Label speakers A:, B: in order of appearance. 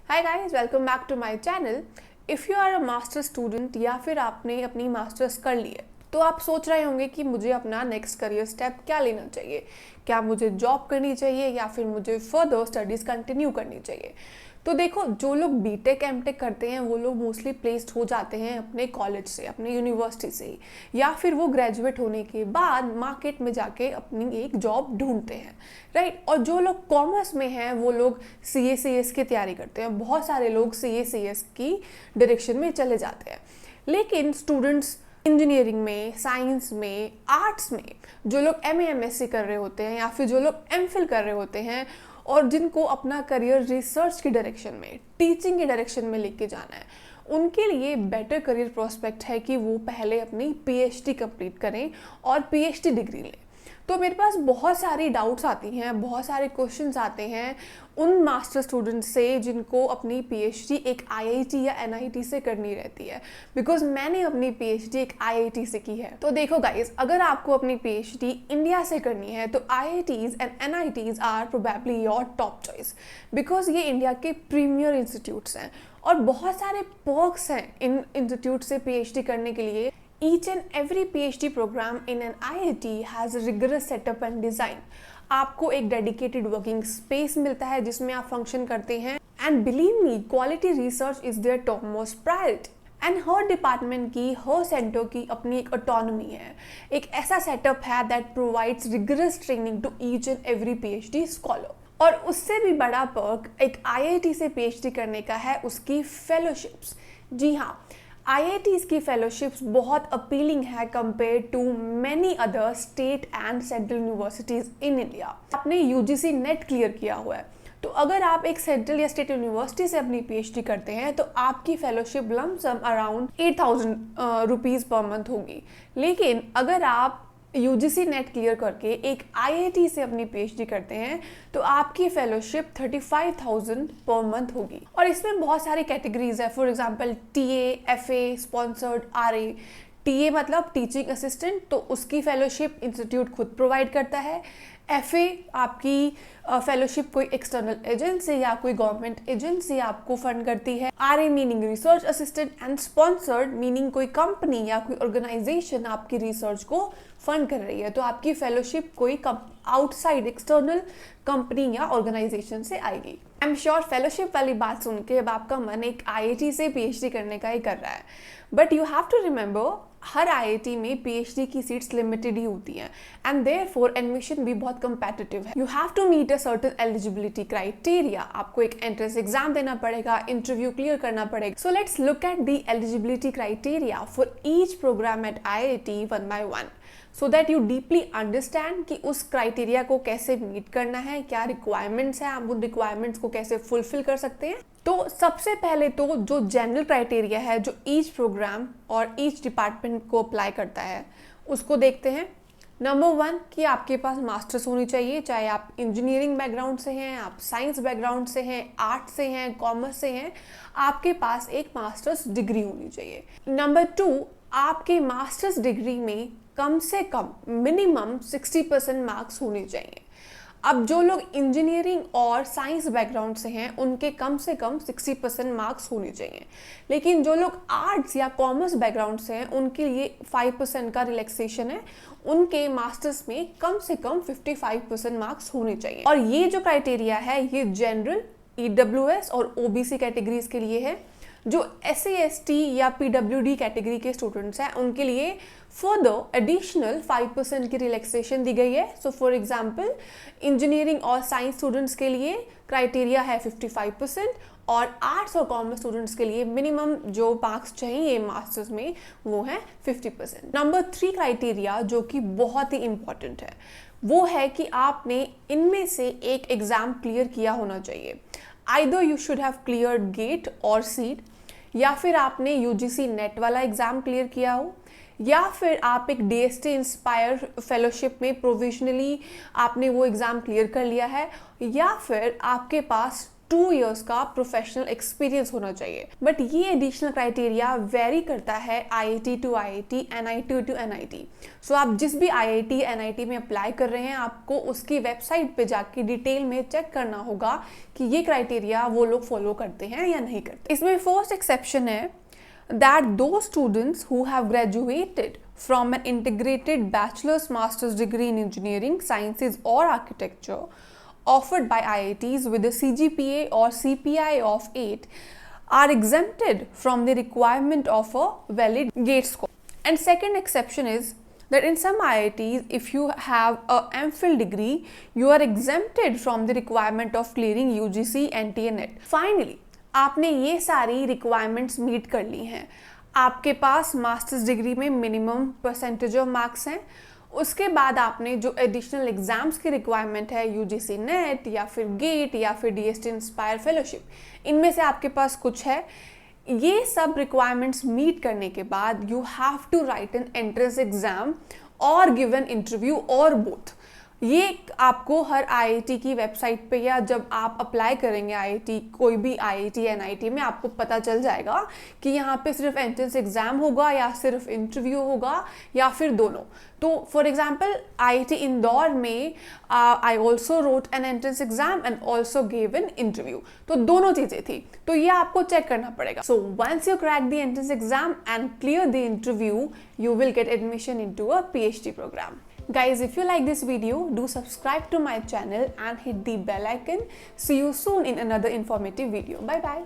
A: Hi guys, welcome back to my channel. If you are a master student या फिर आपने अपनी masters कर ली है तो आप सोच रहे होंगे कि मुझे अपना नेक्स्ट करियर स्टेप क्या लेना चाहिए। क्या मुझे जॉब करनी चाहिए या फिर मुझे फर्दर स्टडीज़ कंटिन्यू करनी चाहिए। तो देखो, जो लोग बीटेक एमटेक करते हैं वो लोग मोस्टली प्लेस्ड हो जाते हैं अपने कॉलेज से, अपने यूनिवर्सिटी से ही, या फिर वो ग्रेजुएट होने के बाद मार्केट में जाके अपनी एक जॉब ढूंढते हैं, राइट। और जो लोग कॉमर्स में हैं वो लोग सीए सीएस की तैयारी करते हैं। बहुत सारे लोग सीए सीएस की डायरेक्शन में चले जाते हैं। लेकिन स्टूडेंट्स इंजीनियरिंग में, साइंस में, आर्ट्स में, जो लोग एमए एमएससी कर रहे होते हैं या फिर जो लोग एमफिल कर रहे होते हैं और जिनको अपना करियर रिसर्च की डायरेक्शन में, टीचिंग की डायरेक्शन में लेके जाना है, उनके लिए बेटर करियर प्रोस्पेक्ट है कि वो पहले अपनी पीएचडी कंप्लीट करें और पीएचडी डिग्री लें। तो मेरे पास बहुत सारी डाउट्स आती हैं, बहुत सारे क्वेश्चंस आते हैं उन मास्टर स्टूडेंट्स से जिनको अपनी पीएचडी एक आईआईटी या एनआईटी से करनी रहती है, बिकॉज मैंने अपनी पीएचडी एक आईआईटी से की है। तो देखो गाइस, अगर आपको अपनी पीएचडी इंडिया से करनी है तो IITs and NITs are probably your top choice, because ये इंडिया के प्रीमियर इंस्टीट्यूट्स हैं और बहुत सारे पर्क्स हैं इन इंस्टीट्यूट से पीएचडी करने के लिए। Each and every PhD program in an IIT has a rigorous setup and design. आपको एक डेडिकेटेड वर्किंग स्पेस मिलता है जिसमें आप फंक्शन करते हैं, and believe me, quality research is there top most priority. And her department की, हर centre की अपनी एक ऑटोनॉमी है, एक ऐसा सेटअप है that provides rigorous training to each and every PhD scholar. और उससे भी बड़ा पर्क एक IIT से PhD करने का है उसकी फेलोशिप्स। जी हाँ, IITs की फेलोशिप्स बहुत अपीलिंग है compare to many other state and central universities in India. आपने UGC नेट क्लियर किया हुआ है तो अगर आप एक सेंट्रल या स्टेट यूनिवर्सिटी से अपनी PhD करते हैं तो आपकी fellowship lump sum around 8,000 rupees per month होगी। लेकिन अगर आप UGC नेट क्लियर करके एक IIT से अपनी PhD करते हैं तो आपकी फेलोशिप 35,000 पर मंथ होगी। और इसमें बहुत सारी कैटेगरीज है, for example TA, FA, sponsored, RA। TA मतलब टीचिंग असिस्टेंट, तो उसकी फेलोशिप इंस्टीट्यूट खुद प्रोवाइड करता है। FA आपकी फेलोशिप कोई एक्सटर्नल एजेंसी या कोई गवर्नमेंट एजेंसी आपको फंड करती है। RA meaning research assistant, and sponsored meaning कोई कंपनी या कोई ऑर्गेनाइजेशन आपकी रिसर्च को फंड कर रही है, तो आपकी फेलोशिप कोई आउटसाइड एक्सटर्नल कंपनी या ऑर्गेनाइजेशन से आएगी। आई एम श्योर फेलोशिप वाली बात सुन के अब आपका मन एक IIT से PhD करने का ही कर रहा है, but you have to remember हर IIT में PhD की सीट्स लिमिटेड ही होती हैं एंड देयरफॉर एडमिशन भी बहुत कम्पिटिटिव है। You have to meet a certain eligibility criteria. आपको एक एंट्रेंस एग्जाम देना पड़ेगा, इंटरव्यू क्लियर करना पड़ेगा। So let's look at the eligibility criteria for each programme at IIT one by one, so that you deeply understand कि उस criteria को कैसे मीट करना है, क्या रिक्वायरमेंट्स हैं, आप उन रिक्वायरमेंट्स को कैसे फुलफिल कर सकते हैं। तो सबसे पहले तो जो जनरल क्राइटेरिया है जो ईच प्रोग्राम और ईच डिपार्टमेंट को अप्लाई करता है उसको देखते हैं। नंबर 1 कि आपके पास मास्टर्स होनी चाहिए, चाहे आप इंजीनियरिंग बैकग्राउंड से हैं, आप साइंस बैकग्राउंड से हैं, आर्ट्स से हैं, कॉमर्स से हैं, आपके पास एक मास्टर्स डिग्री होनी चाहिए। नंबर 2, आपके मास्टर्स डिग्री में कम से कम मिनिमम 60% मार्क्स होने चाहिए। अब जो लोग इंजीनियरिंग और साइंस बैकग्राउंड से हैं उनके कम से कम 60% मार्क्स होने चाहिए, लेकिन जो लोग आर्ट्स या कॉमर्स बैकग्राउंड से हैं उनके लिए 5% का रिलैक्सेशन है, उनके मास्टर्स में कम से कम 55% मार्क्स होने चाहिए। और ये जो क्राइटेरिया है ये जनरल, EWS और OBC कैटेगरीज के लिए है। जो SC ST या PWD कैटेगरी के स्टूडेंट्स हैं उनके लिए फर्दर एडिशनल 5% की रिलैक्सेशन दी गई है। सो फॉर एग्जांपल इंजीनियरिंग और साइंस स्टूडेंट्स के लिए क्राइटेरिया है 55% और आर्ट्स और कॉमर्स स्टूडेंट्स के लिए मिनिमम जो मार्क्स चाहिए मास्टर्स में वो है 50%। नंबर 3 क्राइटेरिया जो कि बहुत ही इंपॉर्टेंट है वो है कि आपने इनमें से एक एग्जाम क्लियर किया होना चाहिए। Either you should have cleared GATE और SEET, या फिर आपने UGC नेट वाला एग्जाम क्लियर किया हो, या फिर आप एक DST इंस्पायर फेलोशिप में प्रोविजनली आपने वो एग्ज़ाम क्लियर कर लिया है, या फिर आपके पास 2 years का प्रोफेशनल एक्सपीरियंस होना चाहिए। बट ये एडिशनल क्राइटेरिया वेरी करता है IIT to IIT, NIT to NIT। So आप जिस भी IIT NIT में अप्लाई कर रहे हैं, आपको उसकी वेबसाइट पे जाके डिटेल में चेक करना होगा कि ये क्राइटेरिया वो लोग फॉलो करते हैं या नहीं करते। इसमें फर्स्ट एक्सेप्शन है that those students who have graduated from an integrated bachelor's master's degree in engineering, sciences or architecture offered by IITs with a CGPA or CPI of 8 are exempted from the requirement of a valid GATE score. And second exception is that in some IITs, if you have a MPhil degree, you are exempted from the requirement of clearing UGC, NTA, NET. Finally, आपने ये सारी requirements meet कर ली हैं, आपके पास masters degree में minimum percentage of marks हैं, उसके बाद आपने जो एडिशनल एग्जाम्स की रिक्वायरमेंट है UGC नेट या फिर गेट या फिर DST इंस्पायर फेलोशिप, इनमें से आपके पास कुछ है। ये सब रिक्वायरमेंट्स मीट करने के बाद you have to write an entrance exam और गिव एन इंटरव्यू और बोथ। ये आपको हर IIT की वेबसाइट पे या जब आप अप्लाई करेंगे IIT, कोई भी IIT NIT में, आपको पता चल जाएगा कि यहाँ पे सिर्फ एंट्रेंस एग्जाम होगा या सिर्फ इंटरव्यू होगा या फिर दोनों। तो फॉर एग्जाम्पल IIT इंदौर में I also wrote an entrance exam and also gave an interview, तो दोनों चीज़ें थी, तो ये आपको चेक करना पड़ेगा। So once you crack the entrance exam and clear the interview, you will get admission into a PhD program. Guys, if you like this video, do subscribe to my channel and hit the bell icon. See you soon in another informative video. Bye bye.